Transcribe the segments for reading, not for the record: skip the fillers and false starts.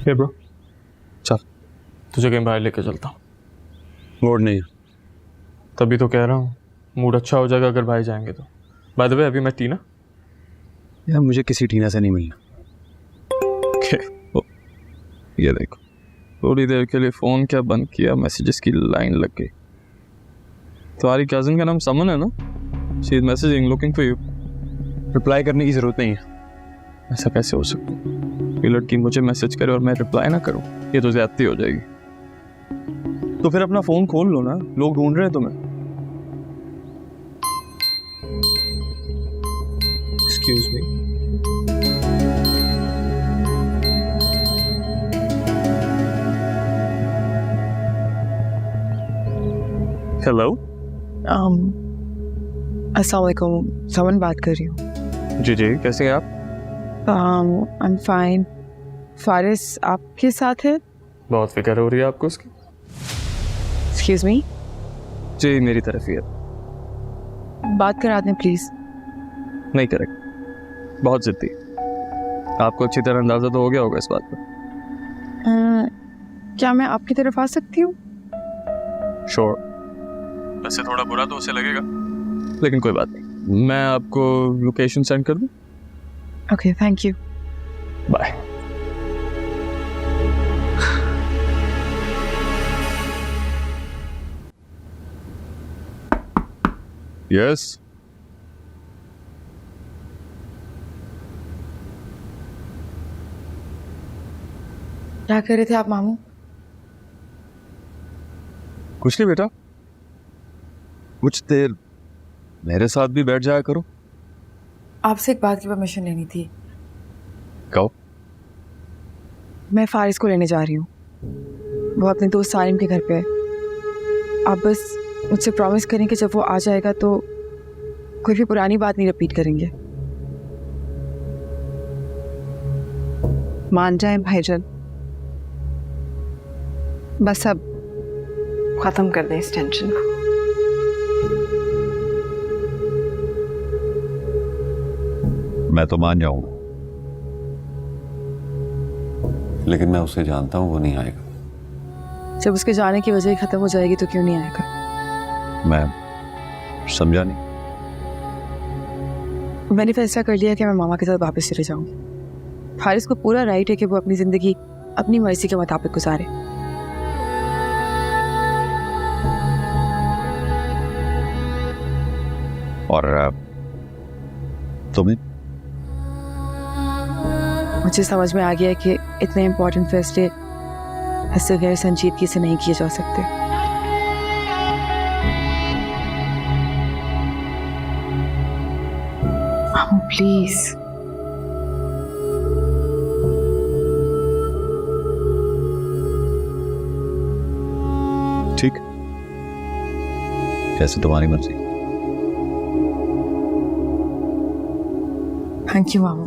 हे bro, चल तुझे कहीं बाहर लेके चलता हूँ। मूड नहीं है। तभी तो कह रहा हूँ, मूड अच्छा हो जाएगा अगर भाई जाएंगे तो। बाय द वे, अभी मैं टीना। यार मुझे किसी टीना से नहीं मिलना। ये देखो, थोड़ी देर के लिए फ़ोन क्या बंद किया, मैसेजेस की लाइन लग गई। तुम्हारी कज़न का नाम समन है ना? She is messaging looking for you. Reply करने की ज़रूरत नहीं है। ऐसा कैसे हो सकता है? ये लड़की मुझे मैसेज करे और मैं रिप्लाई ना करूं, ये तो ज़्यादती हो जाएगी। तो फिर अपना फ़ोन खोल लो ना, लोग ढूंढ रहे हैं तुम्हें। Excuse me. हेलो। अस्सलाम वालेकुम, समन बात कर रही हूँ। जी जी, कैसे हैं आप? I am fine. फारिस आपके साथ है? बहुत फिक्र हो रही है आपको उसकी। एक्सक्यूज मी, जी मेरी तरफ ही है। बात करा दें प्लीज। नहीं करेक्ट, बहुत जिद्दी। आपको अच्छी तरह अंदाजा तो हो गया होगा इस बात पर। क्या मैं आपकी तरफ आ सकती हूँ? श्योर। वैसे थोड़ा बुरा तो उसे लगेगा, लेकिन कोई बात नहीं, मैं आपको लोकेशन सेंड कर दूं। Okay, thank you. Bye. Yes. क्या कर रहे थे आप मामू? कुछ नहीं बेटा, कुछ देर मेरे साथ भी बैठ जाया करो। आपसे एक बात की परमिशन लेनी थी। कहो। मैं फारिस को लेने जा रही हूँ, वो अपने दोस्त सालिम के घर पे है। आप बस मुझसे प्रॉमिस करें कि जब वो आ जाएगा तो कोई भी पुरानी बात नहीं रिपीट करेंगे। मान जाए भाईजान, बस अब खत्म कर दें इस टेंशन को। मैं तो मान जाऊंगा, लेकिन मैं उसे जानता हूं, वो नहीं आएगा। जब उसके जाने की वजह ही खत्म हो जाएगी तो क्यों नहीं आएगा? मैं समझा नहीं। मैंने फैसला कर लिया कि मैं मामा के साथ वापस चले जाऊंगी। फारिस को पूरा राइट है कि वो अपनी जिंदगी अपनी मर्जी के मुताबिक गुजारे। और तुम्हें? मुझे समझ में आ गया है कि इतने इम्पोर्टेंट फैसले ऐसे गैर संजीदगी से नहीं किए जा सकते। प्लीज। ठीक, जैसे तुम्हारी मर्जी। थैंक यू मामू।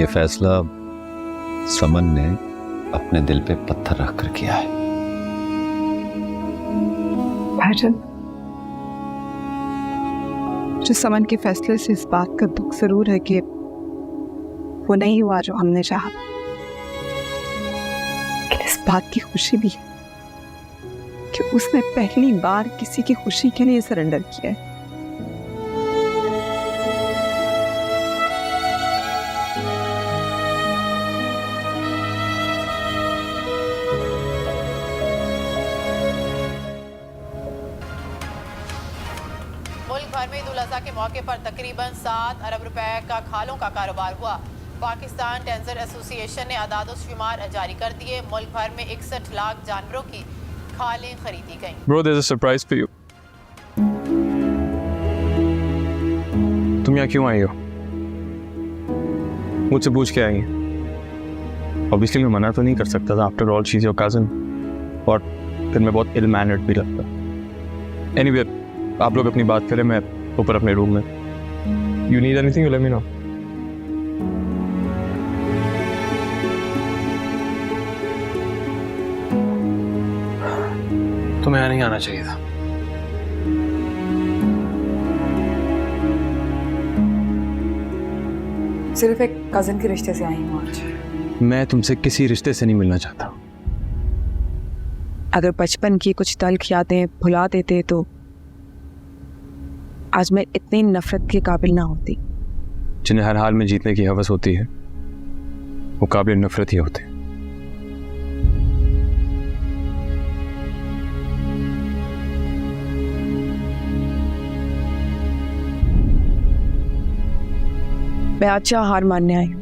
ये फैसला समन ने अपने दिल पे पत्थर रख कर किया है। भाईजान, जो समन के फैसले से इस बात का दुख जरूर है कि वो नहीं हुआ जो हमने चाहा, लेकिन इस बात की खुशी भी है कि उसने पहली बार किसी की खुशी के लिए सरेंडर किया है। मुल्क भर में ईद उल अज़हा के मौके पर तकरीबन 7 अरब रुपए का खालों का कारोबार हुआ। पाकिस्तान टेंजर एसोसिएशन ने अदाद-ओ-शुमार जारी कर दिए। मुल्क भर में 61 लाख जानवरों की खालें खरीदी गईं। Bro, there is a surprise for you. तुम यहाँ क्यों आई हो? मुझसे पूछ के आई हैं। ऑब्वियसली मैं मना तो नहीं कर सकता था, after all she is your cousin, और फिर मैं बहुत इल मैनर्ड भी लगता। एनीवे, आप लोग अपनी बात करें, मैं ऊपर अपने रूम में। You need anything, you let me know. तुम्हें यहाँ नहीं आना चाहिए था। सिर्फ एक कज़न के रिश्ते से आई हूँ आज। मैं तुमसे किसी रिश्ते से नहीं मिलना चाहता। अगर बचपन की कुछ तल्ख यादें भुला देते तो आज मैं इतनी नफरत के काबिल ना होती। जिन्हें हर हाल में जीतने की हवस होती है वो काबिल नफरत ही होते हैं। मैं आज हार मानने आई हूँ।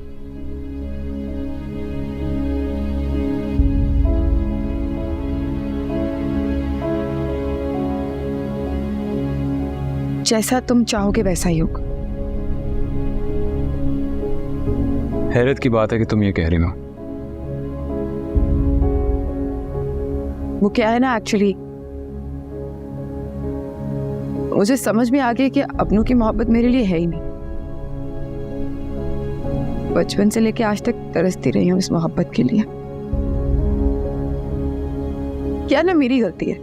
जैसा तुम चाहोगे वैसा ही होगा। हैरत की बात है कि तुम ये कह रही हो। वो क्या है ना, एक्चुअली मुझे समझ में आ गया कि अपनों की मोहब्बत मेरे लिए है ही नहीं। बचपन से लेके आज तक तरसती रही हूँ इस मोहब्बत के लिए। क्या ना मेरी गलती है।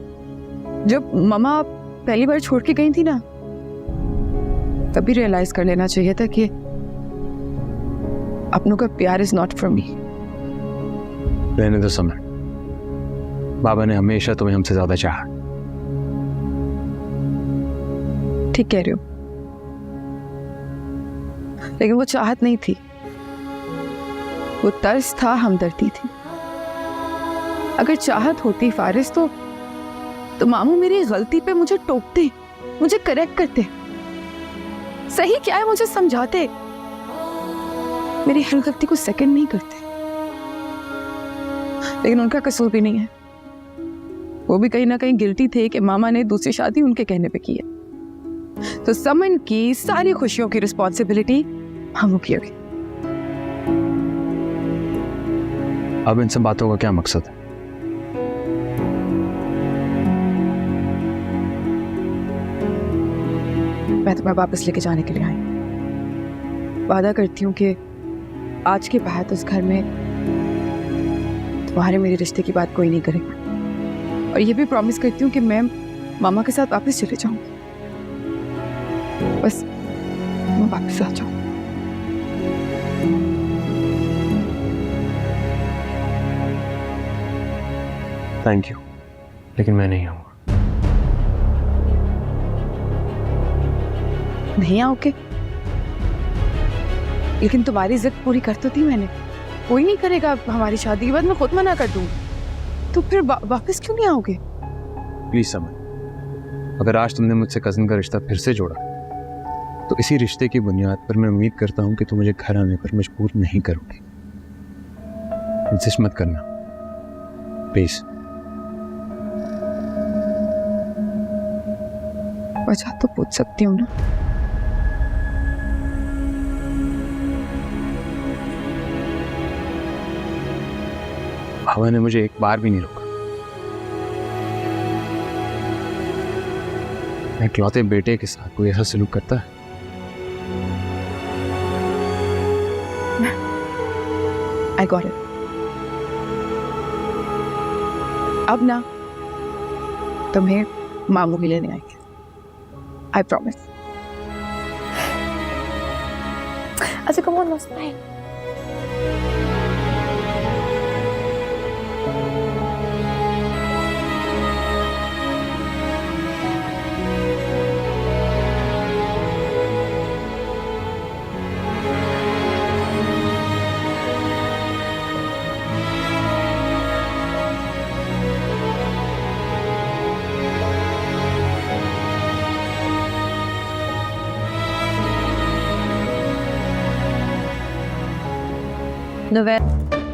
जब मम्मा पहली बार छोड़ के गई थी ना, तभी रियलाइज कर लेना चाहिए था कि अपनों का प्यार इज नॉट फॉर मी। रहने दो समय, बाबा ने हमेशा तुम्हें हमसे ज्यादा चाहा। ठीक कह रहे हो, लेकिन वो चाहत नहीं थी, वो तरस था, हमदर्दी थी। अगर चाहत होती फारिस तो मामू मेरी गलती पे मुझे टोकते, मुझे करेक्ट करते, सही क्या है मुझे समझाते, मेरी हर गलती को सेकंड नहीं करते। लेकिन उनका कसूर भी नहीं है। वो भी कहीं ना कहीं गिल्टी थे कि मामा ने दूसरी शादी उनके कहने पे की है। तो समन की सारी खुशियों की रिस्पॉन्सिबिलिटी हम की होगी। अब इन सब बातों का क्या मकसद है? मैं तुम्हें वापस लेके जाने के लिए आई हूँ। वादा करती हूँ कि आज के बाद उस घर में तुम्हारे मेरे रिश्ते की बात कोई नहीं करेगा। और ये भी प्रॉमिस करती हूँ कि मैं मामा के साथ वापस चले जाऊंगी। बस मैं वापस आ जाऊँ। थैंक यू, लेकिन मैं नहीं आऊँगा। नहीं आओगे? लेकिन तुम्हारी जिद पूरी कर तो दी मैंने। कोई नहीं करेगा हमारी शादी के बाद, मैं खुद मना कर दूंगी। तो फिर वापस क्यों नहीं आओगे? प्लीज समझ, अगर आज तुमने मुझसे कजन का रिश्ता फिर से जोड़ा तो इसी रिश्ते की बुनियाद पर मैं उम्मीद करता हूँ कि तुम मुझे घर आने पर मजबूर नहीं करोगे। इंसिस्ट मत करना प्लीज। वजह तो पूछ सकती हूँ ना। भावा ने मुझे एक बार भी नहीं रोका। मैं इकलौते बेटे के साथ कोई ऐसा सलूक करता है? I got it. अब ना तुम्हें मामू भी लेने आएंगे। I promise. Also, come on, let's play. November